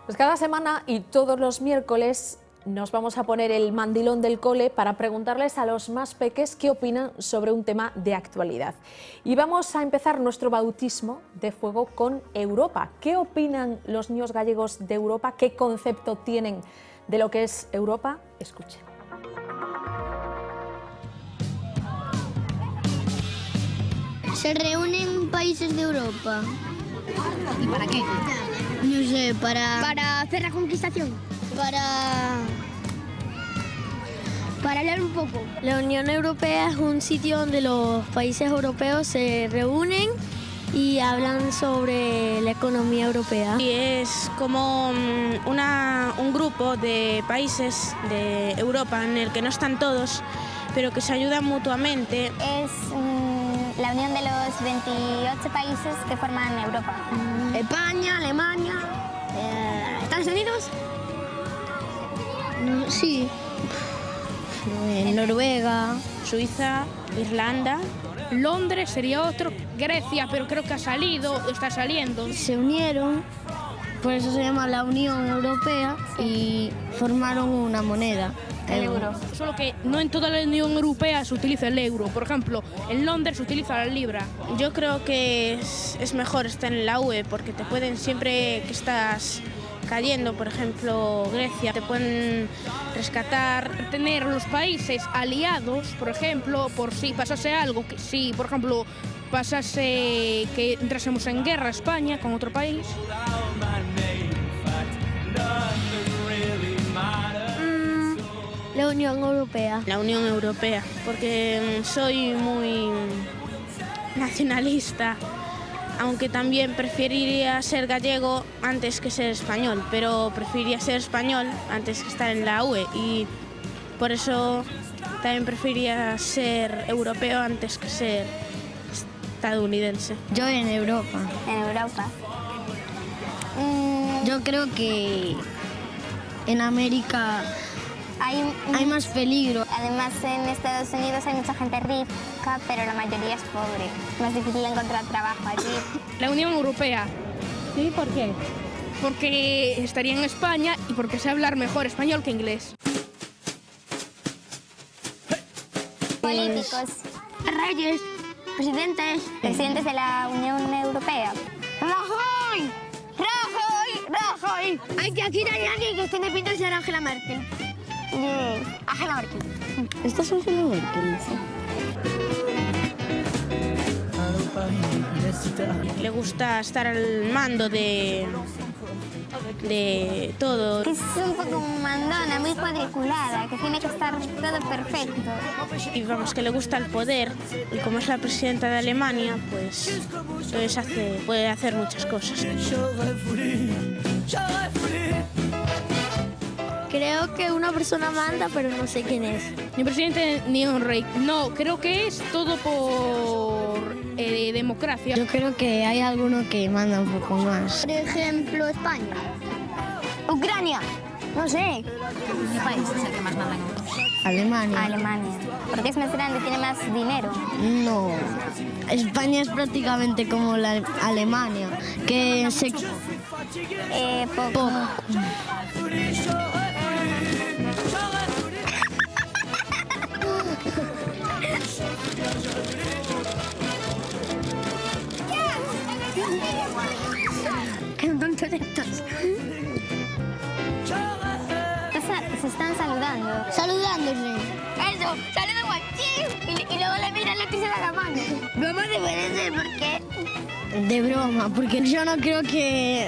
Pues cada semana y todos los miércoles nos vamos a poner el mandilón del cole para preguntarles a los más peques qué opinan sobre un tema de actualidad. Y vamos a empezar nuestro bautismo de fuego con Europa. ¿Qué opinan los niños gallegos de Europa? ¿Qué concepto tienen de lo que es Europa? Escuchen. Se reúnen países de Europa. ¿Y para qué? No sé, Para hacer la conquistación. para hablar un poco. La Unión Europea es un sitio donde los países europeos se reúnen y hablan sobre la economía europea. Y es como un grupo de países de Europa en el que no están todos, pero que se ayudan mutuamente. Es la unión de los 28 países que forman Europa. España, Alemania, Estados Unidos. Sí. Noruega, Suiza, Irlanda. Londres sería otro, Grecia, pero creo que ha salido, está saliendo. Se unieron, por eso se llama la Unión Europea, y formaron una moneda. El euro. Solo que no en toda la Unión Europea se utiliza el euro. Por ejemplo, en Londres se utiliza la libra. Yo creo que es mejor estar en la UE porque te pueden, siempre que estás cayendo, por ejemplo, Grecia, te pueden rescatar. Tener los países aliados, por ejemplo, por si pasase algo, que si, por ejemplo, pasase que entrásemos en guerra España con otro país. la Unión Europea. La Unión Europea, porque soy muy nacionalista, aunque también preferiría ser gallego antes que ser español, pero preferiría ser español antes que estar en la UE y por eso también preferiría ser europeo antes que ser estadounidense. Yo en Europa. En Europa. Yo creo que en América hay más peligro. Además, en Estados Unidos hay mucha gente rica, pero la mayoría es pobre. Es más difícil encontrar trabajo allí. La Unión Europea. ¿Sí? ¿Por qué? Porque estaría en España y porque sé hablar mejor español que inglés. Políticos, Reyes, presidentes. presidentes de la Unión Europea. ¡Rajoy! ¡Rajoy! ¡Rajoy! Hay que aquí no hay alguien que tiene pinta de ser Angela Merkel. Angela Merkel. ¿Esta es Angela Merkel? Le gusta estar al mando de todo. Que es un poco mandona, muy cuadriculada, que tiene que estar todo perfecto. Y vamos, que le gusta el poder y como es la presidenta de Alemania, pues puede hacer muchas cosas. Creo que una persona manda, pero no sé quién es. Ni presidente ni un rey. No, creo que es todo por democracia. Yo creo que hay alguno que manda un poco más. Por ejemplo, España. Ucrania. No sé. ¿Qué país es el que más manda en Europa? Alemania. Alemania. Porque es más grande, tiene más dinero. No. España es prácticamente como la Alemania, que se... Poco. ¡Qué tontos estos! Se están saludando. Saludándose. Eso, saluda guay. Y luego le miran la que se da la mano. Vamos a ser porque... De broma, porque yo no creo que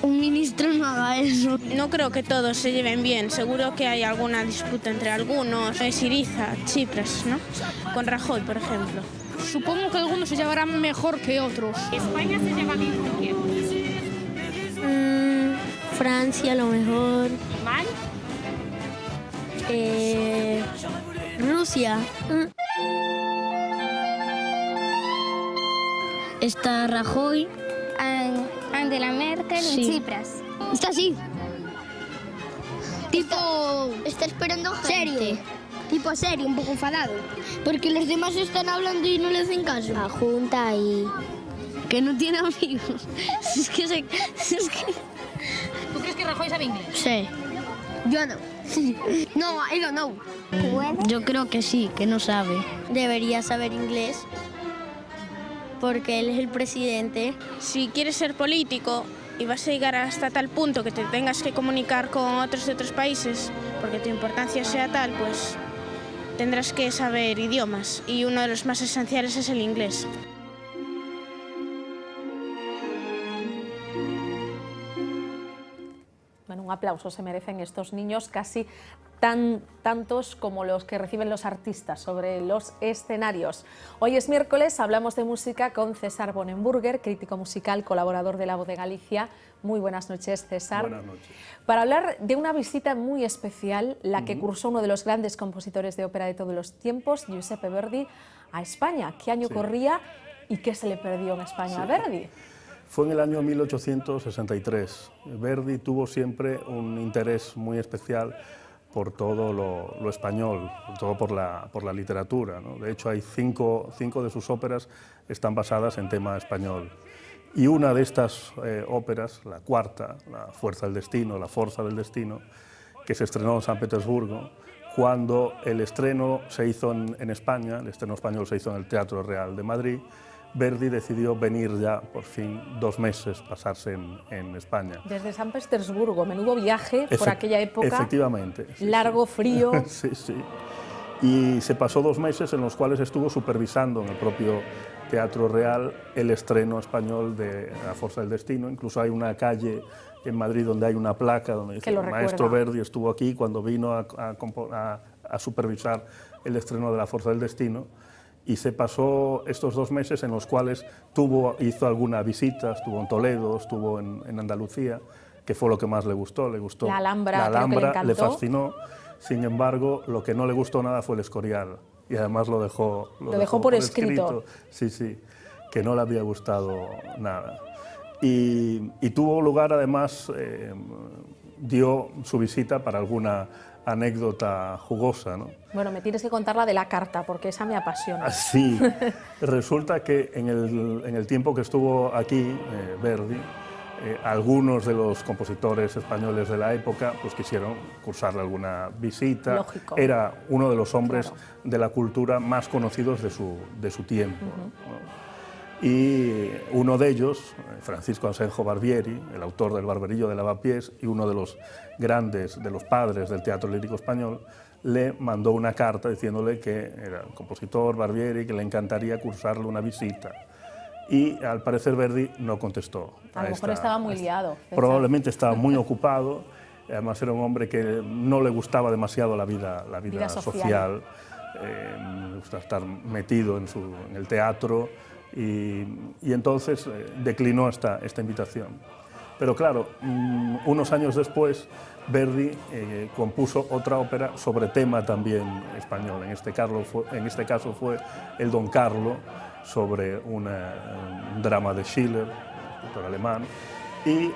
un ministro no haga eso. No creo que todos se lleven bien, seguro que hay alguna disputa entre algunos. Es Syriza, Tsipras, ¿no? Con Rajoy, por ejemplo. Supongo que algunos se llevarán mejor que otros. ¿España se lleva bien con quién? Francia, a lo mejor. ¿Mal? Rusia. Está Rajoy. Angela Merkel Sí. y Tsipras. Está así. Tipo, está esperando gente. Serio. tipo serio, un poco enfadado. Porque los demás están hablando y no le hacen caso. La junta y... Que no tiene amigos. Es que ¿Tú crees que Rajoy sabe inglés? Sí, Yo no. No, I don't know. yo creo que sí, que no sabe. Debería saber inglés porque él es el presidente. Si quieres ser político y vas a llegar hasta tal punto que te tengas que comunicar con otros de otros países, porque tu importancia sea tal, pues tendrás que saber idiomas y uno de los más esenciales es el inglés. Bueno, un aplauso se merecen estos niños, casi tantos como los que reciben los artistas sobre los escenarios. Hoy es miércoles, hablamos de música con César Bonenburger, crítico musical, colaborador de La Voz de Galicia. Muy buenas noches, César. Buenas noches. Para hablar de una visita muy especial, la que cursó uno de los grandes compositores de ópera de todos los tiempos, Giuseppe Verdi, a España. ¿Qué año corría y qué se le perdió en España a Verdi? Fue en el año 1863. Verdi tuvo siempre un interés muy especial por todo lo español, todo por la literatura, ¿no? De hecho, hay cinco de sus óperas están basadas en tema español. Y una de estas óperas, la cuarta, La Fuerza del Destino, La Forza del Destino, que se estrenó en San Petersburgo, cuando el estreno se hizo en España, el estreno español se hizo en el Teatro Real de Madrid, Verdi decidió venir ya, por fin, 2 meses, pasarse en España. Desde San Petersburgo, menudo viaje por aquella época. Efectivamente. Sí, largo, frío. Sí, sí. Y se pasó 2 meses en los cuales estuvo supervisando en el propio Teatro Real el estreno español de La Forza del Destino. Incluso hay una calle en Madrid donde hay una placa donde dice el maestro Verdi estuvo aquí cuando vino a supervisar el estreno de La Forza del Destino. Y se pasó estos 2 meses en los cuales hizo alguna visita, estuvo en Toledo, estuvo en Andalucía, que fue lo que más le gustó. La Alhambra, la Alhambra creo que le encantó. le fascinó. Sin embargo, lo que no le gustó nada fue el Escorial, y además lo dejó por escrito. Sí, sí, que no le había gustado nada. Y tuvo lugar, además, dio su visita para alguna anécdota jugosa, ¿no? Bueno, me tienes que contar la de la carta, porque esa me apasiona. Sí, resulta que en el tiempo que estuvo aquí Verdi, algunos de los compositores españoles de la época pues quisieron cursarle alguna visita. Lógico. Era uno de los hombres de la cultura más conocidos de su tiempo, ¿no? Y uno de ellos, Francisco Asenjo Barbieri, el autor del Barberillo de Lavapiés y uno de los grandes, de los padres del teatro lírico español, le mandó una carta diciéndole que era el compositor Barbieri, que le encantaría cursarle una visita. Y al parecer Verdi no contestó. A lo mejor estaba muy liado. Probablemente estaba muy ocupado, además era un hombre que no le gustaba demasiado la vida social. Le gusta estar metido en el teatro. Y entonces declinó esta invitación. Pero claro, unos años después, Verdi compuso otra ópera sobre tema también español. En este caso fue el Don Carlo, sobre un drama de Schiller, escritor alemán. Y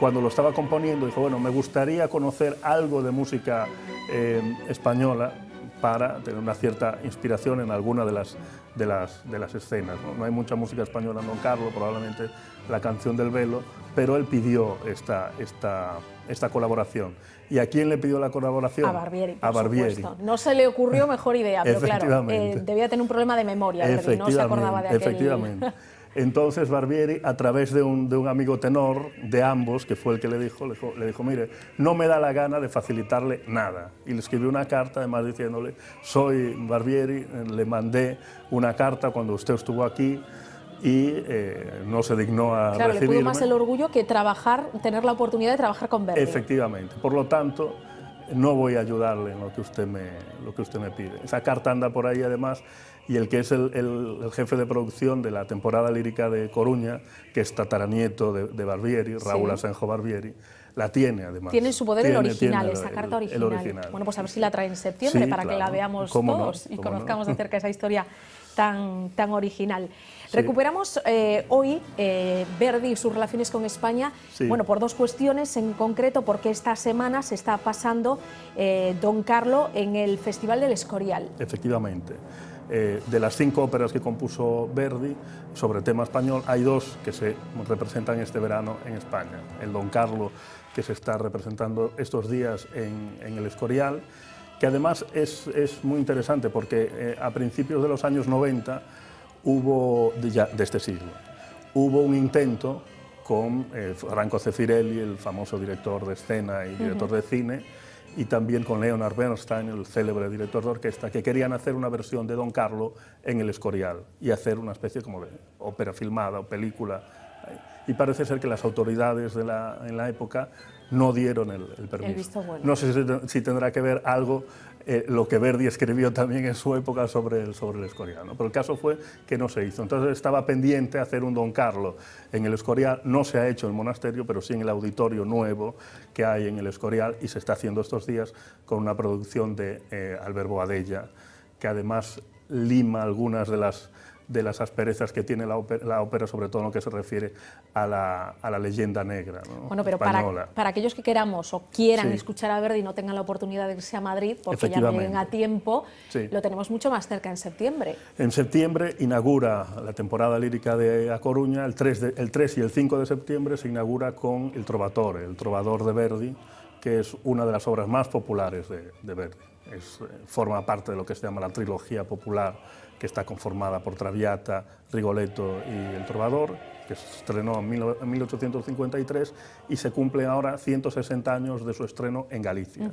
cuando lo estaba componiendo, dijo, bueno, me gustaría conocer algo de música española para tener una cierta inspiración en alguna de las escenas, ¿no? No hay mucha música española en Don Carlo, probablemente la canción del velo, pero él pidió esta colaboración. ¿Y a quién le pidió la colaboración? A Barbieri, por a Barbieri. supuesto. No se le ocurrió mejor idea, pero claro, debía tener un problema de memoria, Verdi, no se acordaba de aquel... Efectivamente. Entonces Barbieri, a través de un amigo tenor de ambos, que fue el que le dijo, mire, no me da la gana de facilitarle nada. Y le escribió una carta, además diciéndole, soy Barbieri, le mandé una carta cuando usted estuvo aquí y no se dignó a recibirme. Claro, le pudo más el orgullo que tener la oportunidad de trabajar con Verdi. Efectivamente. Por lo tanto, no voy a ayudarle en lo que usted me pide. Esa carta anda por ahí, además, y el que es el jefe de producción de la temporada lírica de Coruña, que es tataranieto de Barbieri, Raúl Asenjo Barbieri, la tiene además. Tiene en su poder el original, esa carta original. El original. Bueno, pues a ver si la trae en septiembre para que la veamos todos y conozcamos de cerca esa historia tan original. Sí. Recuperamos hoy Verdi y sus relaciones con España, Sí. bueno, por dos cuestiones en concreto, porque esta semana se está pasando Don Carlo en el Festival del Escorial. Efectivamente. De las 5 óperas que compuso Verdi sobre tema español, hay 2 que se representan este verano en España. El Don Carlo, que se está representando estos días en el Escorial, que además es muy interesante porque a principios de los años 90 hubo, de este siglo, hubo un intento con Franco Zeffirelli, el famoso director de escena y director de cine, y también con Leonard Bernstein, el célebre director de orquesta, que querían hacer una versión de Don Carlo en el Escorial y hacer una especie como de ópera filmada o película. Y parece ser que las autoridades en la época no dieron el permiso. El visto bueno. No sé si tendrá que ver algo lo que Verdi escribió también en su época sobre el Escorial, ¿no? Pero el caso fue que no se hizo. Entonces estaba pendiente hacer un Don Carlo en el Escorial. No se ha hecho en el monasterio, pero sí en el auditorio nuevo que hay en el Escorial, y se está haciendo estos días con una producción de Albert Boadella, que además lima algunas de las asperezas que tiene la ópera, sobre todo en lo que se refiere a la leyenda negra, ¿no? Bueno, pero española. para aquellos que queramos o quieran Sí. escuchar a Verdi y no tengan la oportunidad de irse a Madrid, porque ya no Efectivamente. lleguen a tiempo, Sí. lo tenemos mucho más cerca en septiembre. En septiembre inaugura la temporada lírica de A Coruña, el 3 y el 5 de septiembre se inaugura con El Trovatore, el trovador de Verdi, que es una de las obras más populares de Verdi. Forma parte de lo que se llama la trilogía popular, que está conformada por Traviata, Rigoletto y El Trovador, que se estrenó en 1853 y se cumplen ahora 160 años de su estreno en Galicia,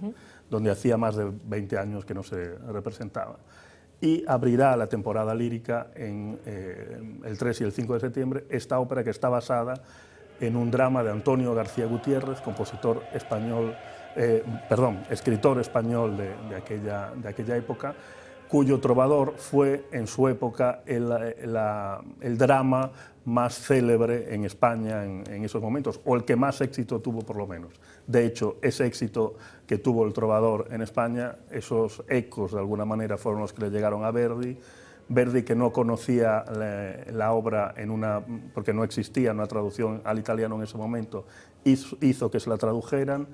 donde hacía más de 20 años que no se representaba. Y abrirá la temporada lírica en el 3 y el 5 de septiembre esta ópera, que está basada en un drama de Antonio García Gutiérrez, escritor español de aquella época, cuyo Trovador fue en su época el drama más célebre en España en esos momentos, o el que más éxito tuvo por lo menos. De hecho, ese éxito que tuvo el Trovador en España, esos ecos de alguna manera fueron los que le llegaron a Verdi. Verdi, que no conocía la obra porque no existía una traducción al italiano en ese momento, hizo que se la tradujeran,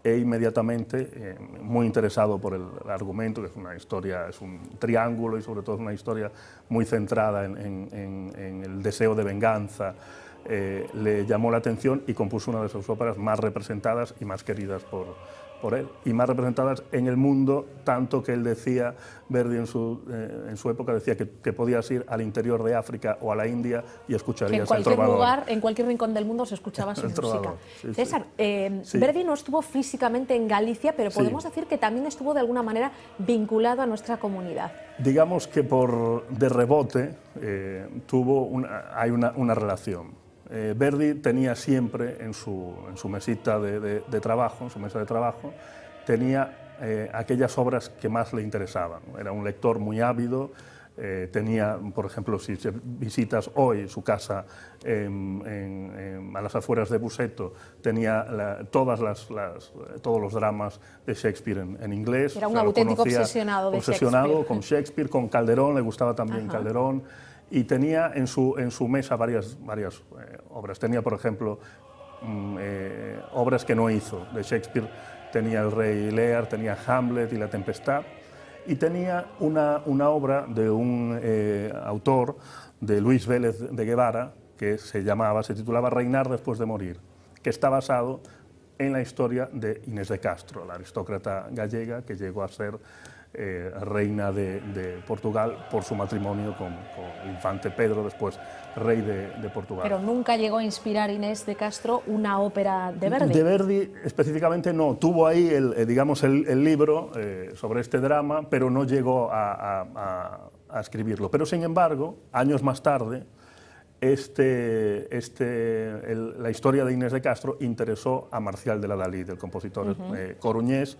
e inmediatamente, muy interesado por el argumento, que es una historia, es un triángulo y sobre todo es una historia muy centrada en el deseo de venganza, le llamó la atención y compuso una de sus óperas más representadas y más queridas por él, y más representadas en el mundo, tanto que él decía, Verdi en su época decía que podías ir al interior de África o a la India y escucharías Que en cualquier el Trovador. lugar, en cualquier rincón del mundo se escuchaba su música. Trovador, sí, César, sí. Verdi no estuvo físicamente en Galicia, pero podemos decir que también estuvo de alguna manera vinculado a nuestra comunidad. Digamos que de rebote hay una relación. Verdi tenía siempre en su mesita de trabajo, en su mesa de trabajo, tenía aquellas obras que más le interesaban. Era un lector muy ávido, tenía, por ejemplo, si visitas hoy su casa a las afueras de Busseto, tenía todos los dramas de Shakespeare en inglés. Era un auténtico obsesionado de Shakespeare. Con Shakespeare, con Calderón, le gustaba también Calderón. Y tenía en su mesa varias obras. Tenía, por ejemplo, obras que no hizo de Shakespeare. Tenía El Rey Lear, tenía Hamlet y La Tempestad. Y tenía una obra de un autor, de Luis Vélez de Guevara, que se titulaba Reinar después de morir, que está basado en la historia de Inés de Castro, la aristócrata gallega que llegó a ser reina de Portugal por su matrimonio con el infante Pedro, después rey de Portugal. Pero nunca llegó a inspirar Inés de Castro una ópera de Verdi. De Verdi específicamente no. Tuvo ahí el libro sobre este drama, pero no llegó a escribirlo. Pero sin embargo, años más tarde, la historia de Inés de Castro interesó a Marcial de la Dalí, el compositor coruñés,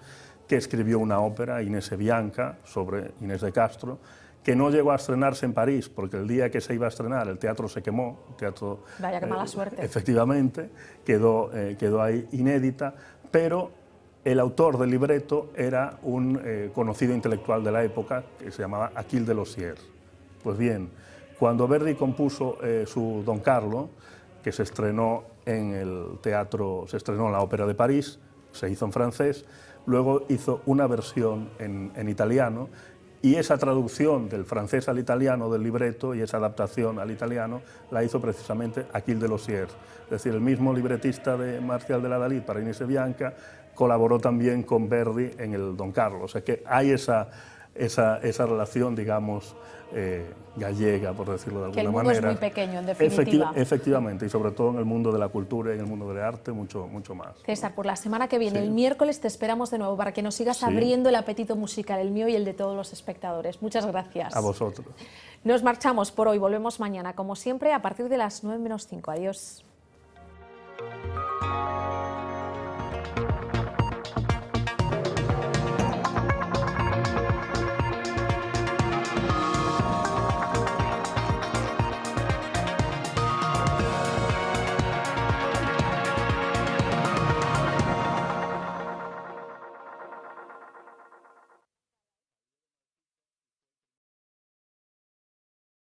que escribió una ópera, Inés e Bianca, sobre Inés de Castro, que no llegó a estrenarse en París, porque el día que se iba a estrenar el teatro se quemó. Vaya, qué mala suerte. Efectivamente, quedó ahí inédita, pero el autor del libreto era un conocido intelectual de la época que se llamaba Aquil de Lossier. Pues bien, cuando Verdi compuso su Don Carlo, que se estrenó en el teatro, se estrenó en la Ópera de París, se hizo en francés, luego hizo una versión en italiano, y esa traducción del francés al italiano del libreto y esa adaptación al italiano la hizo precisamente Achille Delosier. Es decir, el mismo libretista de Marcial de la Dalit para Inés y Bianca colaboró también con Verdi en el Don Carlo. O sea que hay esa relación, digamos, gallega, por decirlo de alguna manera. Que el mundo es muy pequeño, en definitiva. Efectivamente, y sobre todo en el mundo de la cultura y en el mundo del arte, mucho más. César, por la semana que viene, el miércoles, te esperamos de nuevo para que nos sigas abriendo el apetito musical, el mío y el de todos los espectadores. Muchas gracias. A vosotros. Nos marchamos por hoy, volvemos mañana, como siempre, a partir de las 9 menos 5. Adiós.